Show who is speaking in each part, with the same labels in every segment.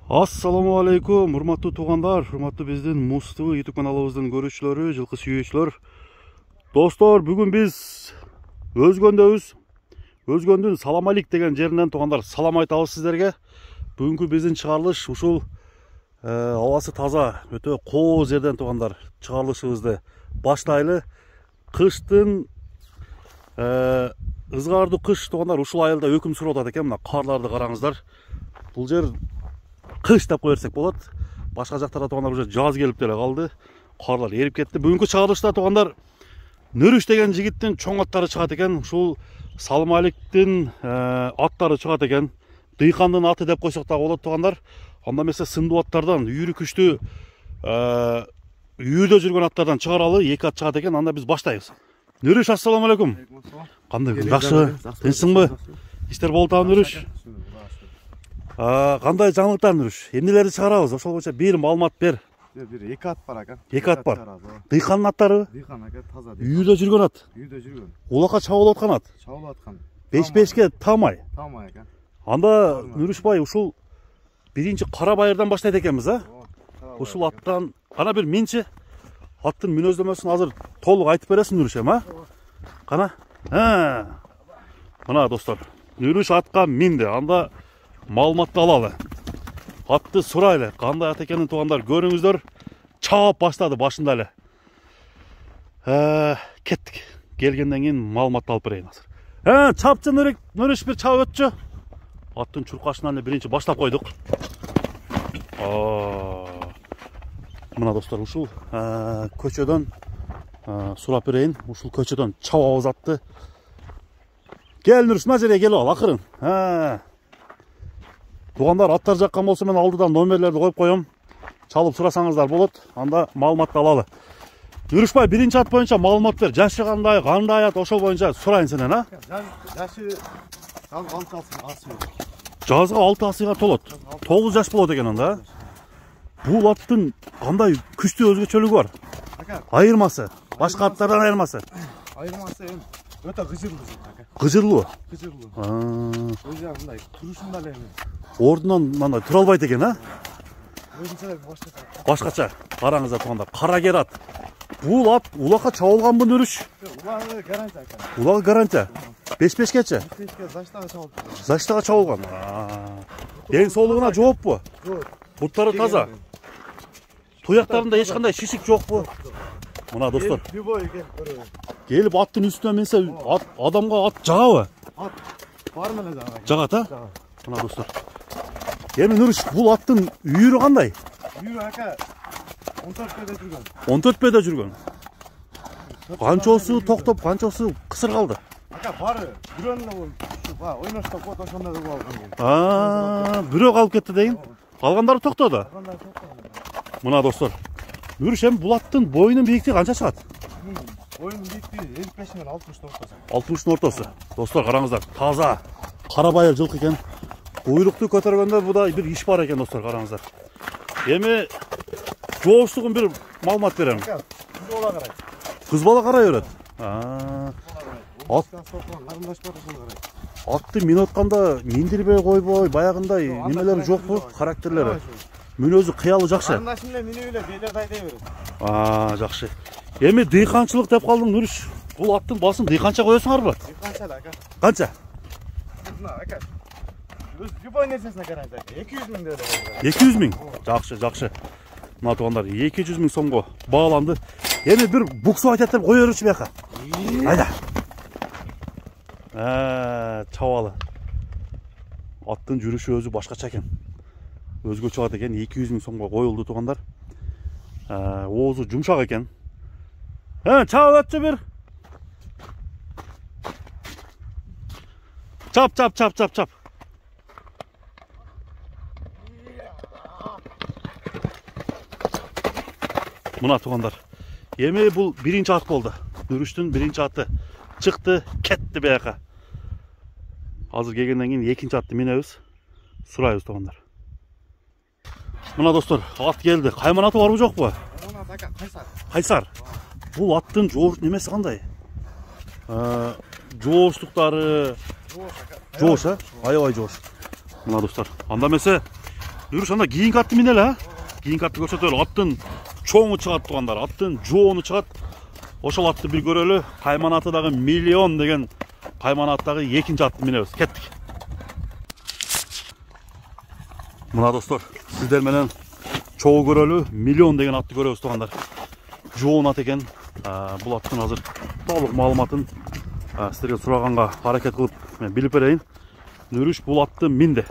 Speaker 1: Assalamu алейкум, урматтуу туугандар, урматтуу биздин Муз ТВ YouTube каналыбыздын көрүүчүлөрү, жылкы сүйүүчүлөр. Достор, бүгүн биз Өзгөндөбүз. Өзгөндүн Салам алейк деген жеринен туугандар салам айтабыз сиздерге. Бүгүнкү биздин чыгарылыш ушул абасы таза, өтө кооз жерден туугандар чыгарылышыбызды баштайлы. Кыштын ызгардуу кыш туугандар ушул айылда өкүм сүрүп атат экен. Мына карларды караңыздар. Бул жер кыш деп кое берсек болот. Башка жактарда туугандар уже жаз келип деле калды. Карлар эрип кетти. Бүгүнкү чыгарылышта туугандар Нөрүш деген жигиттин чоң аттары чыгат экен. Ушул Салам алейктин аттары чыгат экен. Дыйкандын аты деп койсок да болот туугандар. Анда эмесе сындуу аттардан, үйүрү күчтүү үйүрдө жүргөн аттардан чыгаралы 2 ат чыгат экен. Анда биз баштайбыз. Нөрүш, ассаламу алейкум. Кандай, жакшыбы? Тынчсыңбы? Иштер болуп атабы Нөрүш? Кандай жаңылыктар Нөрүш? Эмнелерди чыгарабыз? Ошол боюнча бир маалымат бер.
Speaker 2: Бир 2 ат бар ака.
Speaker 1: 2 ат бар. Дыйкандын аттарыбы?
Speaker 2: Дыйкан ака, таза.
Speaker 1: Үйүрдө жүргөн ат.
Speaker 2: Үйдө жүргөн.
Speaker 1: Улакка чабылып аткан ат.
Speaker 2: Чабылып аткан.
Speaker 1: 5-5ке тамай.
Speaker 2: Тамай ака.
Speaker 1: Анда Нөрүш бай ушул биринчи кара байырдан баштайт экенбиз, а? Ушул аттан кана бир минчи. Аттын мүнөздөмөсүн азыр толук айтып бересиң Нөрүш эми, а? Кана? Мына достор, Нөрүш атка минди. Анда маалыматты алалы. Атты сурайлы. Кандай ат экенин туугандар көрүңүздөр. Чаап баштады башында эле. Кеттик. Келгенден кийин маалыматты алып берейин азыр. Чапчы Нөрүш бир чаап өтчү. Аттын чуркашынан эле биринчи баштап койдук. Мына достор, ушул көчөдөн сурап берейин. Ушул көчөдөн чабабыз атты. Кел Нөрүш, мына жерге келип ал, акырын. Туугандар, аттар жаккан болсо мен алдыдан номерлерди коюп коем. Чалып сурасаңыздар болот. Анда маалыматты алалы. Нөрүш бай, биринчи ат боюнча маалымат бер. Жашы кандай ат, ошол боюнча сурайын сенен, а?
Speaker 2: Жашы 6 асы.
Speaker 1: Жазга 6 асыга толот. 9 жаш болот экен анда. Бул аттын кандай күчтүү өзгөчөлүгү бар? Айырмасы, башка аттардан айырмасы.
Speaker 2: Айырмасы өтө гыжырлуу ака.
Speaker 1: Гыжырлуу.
Speaker 2: Гыжырлуу. Өзү мындай турушунда эле
Speaker 1: ордунан мындай тура албайт экен, а?
Speaker 2: өзүнчө
Speaker 1: Башкача. Караңыздар туугандар, карагер ат. Бул ат улакка чабылганбы Нөрүш?
Speaker 2: Улагы гарантия ака.
Speaker 1: Улагы гарантия. 5-5кечи.
Speaker 2: 5-5ке заштага чабылып.
Speaker 1: Заштага чабылган. Ден соолугуна жооппу?
Speaker 2: Жок.
Speaker 1: Буттары таза. Туяктарында эч кандай шишик жокпу? Мына достор,
Speaker 2: Любой көрөбүз.
Speaker 1: келип аттын үстүнө минсе адамга ат жагабы?
Speaker 2: Ат бармы эле жагат.
Speaker 1: Жагат, а? Мына достор. Эми Нөрүш, бул аттын үйүрү кандай?
Speaker 2: Үйүрү ака 14 жүргөн.
Speaker 1: 14 жүргөн. Канчосу токтоп, канчосу кысыр калды?
Speaker 2: Ака бары бирөөнө ойноштоп кот ошондой кылып алган.
Speaker 1: Бирөө калып кетти дейин. Калгандары токтоду. Мына достор, Нөрүш, эми бул аттын боюнун бийиктиги канча чыгат?
Speaker 2: Боюнун бийиктиги 55 менен 60 ортосу.
Speaker 1: 60 ортосу. Достор, караңыздар, таза кара байыр жылкы экен. Куйрукту көтөргөндө буда бир иш бар экен достор, караңыздар. Эми жооштугун бир маалымат берем.
Speaker 2: Кыз бала карайт.
Speaker 1: Кыз бала карай берет. Атты мен атканда миндирбей койбой, баягындай немелери жокпу, характерлери. Мүнөзү кыялы жакшы.
Speaker 2: Карындашым эле мени эле белердай дей берет.
Speaker 1: Жакшы. Эми дыйканчылык деп калдым Нөрүш. Бул аттын басын дыйканча коесуңарбы?
Speaker 2: Дыйканча да ака.
Speaker 1: Канча?
Speaker 2: Мына ака. Өз любой нерсесине карайт ака. 200 миң деп.
Speaker 1: 200 миң. Жакшы. Мына туугандар 200 миң сомго бааланды. Эми бир буксу айтат деп кое берчү бияка. Айда. Чабалы. Аттын жүрүшү өзү башкача экен. Өзгөчө ат экен, 200 миң сомго коюлду туугандар. Оозу жумшак экен. Чабып өтчү бир. Чап. Мына туугандар. Эми бул биринчи ат болду. Нөрүштүн биринчи аты чыкты, кетти бияка. Азыр келгенден кийин экинчи атты минебиз. Сурайбыз туугандар. Мына достор, ат келди. Кайман аты барбы жокпу?
Speaker 2: Кайман ат ака, Кайсар.
Speaker 1: Кайсар. Бул аттын немеси кандай? Жооштуктары. Жоош, аябай жоош. Мына достор. Анда эмесе Нұрыш, анда кейінгі атты минелі, а? Кейінгі атты көрсетелі. Аттың чоңы шығады туғандар. Аттың жоны шығады. Ошол атты бір көрелі. Қайман атыдағы миллион деген Қайман аттағы екінші атты минебіз. Кеттік. Мына достар, сіздер менен чоңы көрелі миллион деген атты көребіз туғандар. Жоон ат екен. Бұл аттың азыр толық маалыматын сіздерге сұрағанға харакет қылып мен біліп берейін. Нұрыш бұл атты минді.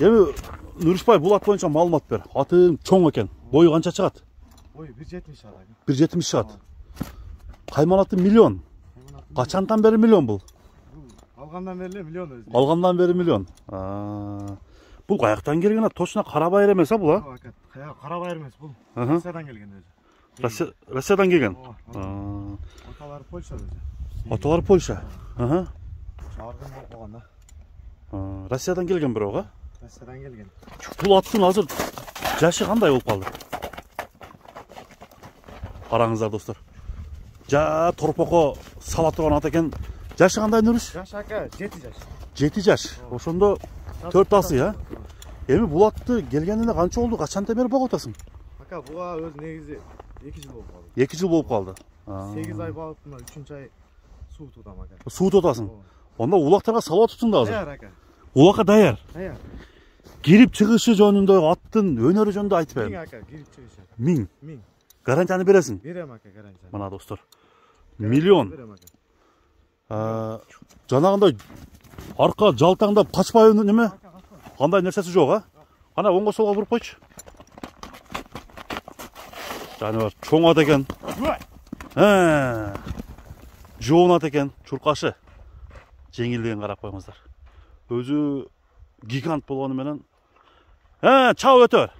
Speaker 1: Эми Нұрышбай, бұл ат бойынша маалымат бер. Атың чоң екен. Бойы қанша шығады?
Speaker 2: Бойы 1.70 шығады.
Speaker 1: 1.70 шығады. Қайман аты миллион. Қачандан бері миллион бұл?
Speaker 2: Алғандан бері миллион өзі.
Speaker 1: Алғандан бері миллион. Бұл қаяқтан келген ат? Точно Қарабайыр емес, бұл, а?
Speaker 2: Қарабайыр емес, бұл. Россиядан келген өзі.
Speaker 1: Россиядан келген?
Speaker 2: Аталары Польша өзі.
Speaker 1: Аталары Польша?
Speaker 2: Шағырған болып қоғанда.
Speaker 1: Россиядан келген бір оға?
Speaker 2: Россиядан келген.
Speaker 1: Бұл аттың азыр жашы қандай болып қалды? Қараңыздар достар. Жа торпоқо сала тұрған ат екен. Жашы қандай Нұрыш?
Speaker 2: Жашы ака 7 жаш.
Speaker 1: 7 жаш. Ошондо 4 асы, я? Эми бул атты келгенине канча болду? Качандан бери багып атасың?
Speaker 2: Ака, буга өз негизи 2 жыл болуп калды.
Speaker 1: 2 жыл болуп калды.
Speaker 2: 8 ай багып, мына 3-чү ай суу тутам ака.
Speaker 1: Суу тутасың. Онда улактарга салып атыпсың да азыр.
Speaker 2: Даяр ака.
Speaker 1: Улакка даяр.
Speaker 2: Даяр.
Speaker 1: Кирип чыгышы жөнүндө, аттын өнөрү жөнүндө айтып бер.
Speaker 2: 1000 ака, кирип чыгышы.
Speaker 1: 1000.
Speaker 2: 1000.
Speaker 1: Гарантияны бересиң?
Speaker 2: Берем ака, гарантия.
Speaker 1: Мына достор. Миллион.
Speaker 2: Берем ака.
Speaker 1: Жанагындай арка жалтаңдап качпай неме? Кандай нерсеси жок, а? Кана оңго солго буруп койчу. Жаныбар чоң ат экен. Жоон ат экен, чуркашы. Жеңилдигин карап коюңуздар. Өзү гигант болгону менен чабып өтө бер.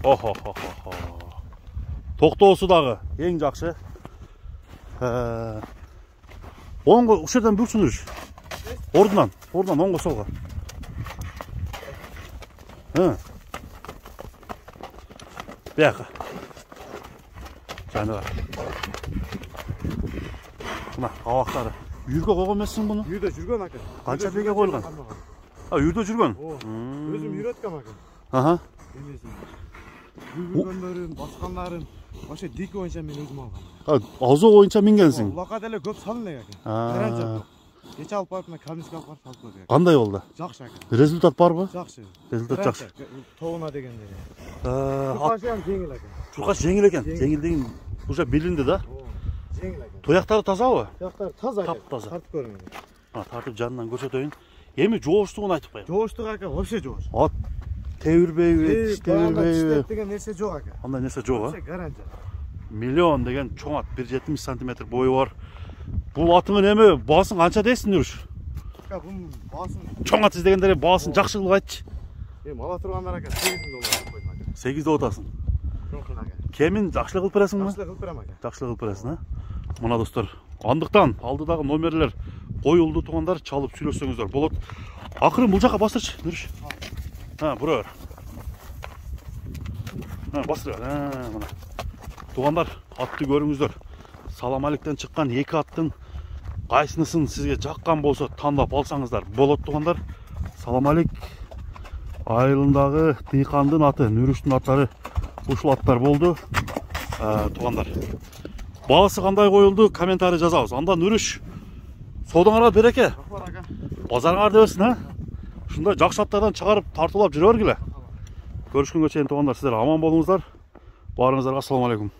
Speaker 1: Охо. Токтоосу дагы эң жакшы. Оңго ушул жерден бурсун Нұрыш. Ордунан оңго солго. Бияка. Жаныбар. Мына абактары. Үйүргө койгон эмессиң буну?
Speaker 2: Үйдө жүргөн ака.
Speaker 1: Канча беге коюлган? Үйдө жүргөн?
Speaker 2: Өзүм үйрөткөм ака. Жүргөндөрүм, баскандарым, вообще дик боюнча мен өзүм алгам.
Speaker 1: Азо боюнча мингенсиң?
Speaker 2: Улакка деле көп салын элек ака. Гарантия. Кече алып барып, мен камиска алып барып салып көрдүм.
Speaker 1: Кандай болду?
Speaker 2: Жакшы ака.
Speaker 1: Результат барбы?
Speaker 2: Жакшы.
Speaker 1: Результат жакшы.
Speaker 2: Тоуна дегенде. Чуркашым жеңил ака.
Speaker 1: Чуркаш жеңил экен. Жеңилдигин уже билинди да.
Speaker 2: Жеңил ака.
Speaker 1: Туяктары тазабы?
Speaker 2: Туяктары таза ака.
Speaker 1: Таптаза.
Speaker 2: Тартып көрүңүз.
Speaker 1: Тартып жанынан көрсөтөйүн. Эми жооштугун айтып коем.
Speaker 2: Жооштук ака, вообще жоош.
Speaker 1: Ат тебирбейби, тиш тебирбейби.
Speaker 2: Тиш деген нерсе жок ака.
Speaker 1: Андай нерсе жок, а?
Speaker 2: Вообще гарантия.
Speaker 1: Миллион деген чоң ат, 170 см бою бар. Бул атыңын эми баасын канча дейсиң Нұрыш?
Speaker 2: Ака, бунун баасын
Speaker 1: Чоң ат издегендер баасын жакшы кылып айтчы.
Speaker 2: Эми ала тургандар ака 8.000 койдум ака.
Speaker 1: 8 деп атасың.
Speaker 2: Жомкун ака.
Speaker 1: Кемин жакшылык кылып бересиңби?
Speaker 2: Жакшылык кылып берем ака.
Speaker 1: Жакшылык кылып бересиң, а? Мына достор, андыктан алдыдагы номерлер коюлду тугандар, чалып сүйлөшсөңүздөр болот. Акырын бул жака бастырчы, Нұрыш. Бура бер. Бастыр. Мына. Тугандар, атты көрүңүздөр. Салам алейктен чыккан 2 аттын кайсынысын сизге жаккан болсо тандап алсаңыздар болот тугандар. Салам алейк. Айылындагы дыйкандын аты, Нұрыштын аттары ушул аттар болду. Тугандар. Баасы кандай коюлду, комментарий жазабыз. Анда Нұрыш содоңарга береке. Базарыңарды берсин, а? Ушундай жакшы аттардан чыгарып тартуулап жүрө бергиле. Көрүшкөнгө чейин тугандар, сиздер аман болуңуздар. Баарыңыздарга ассаламу алейкум.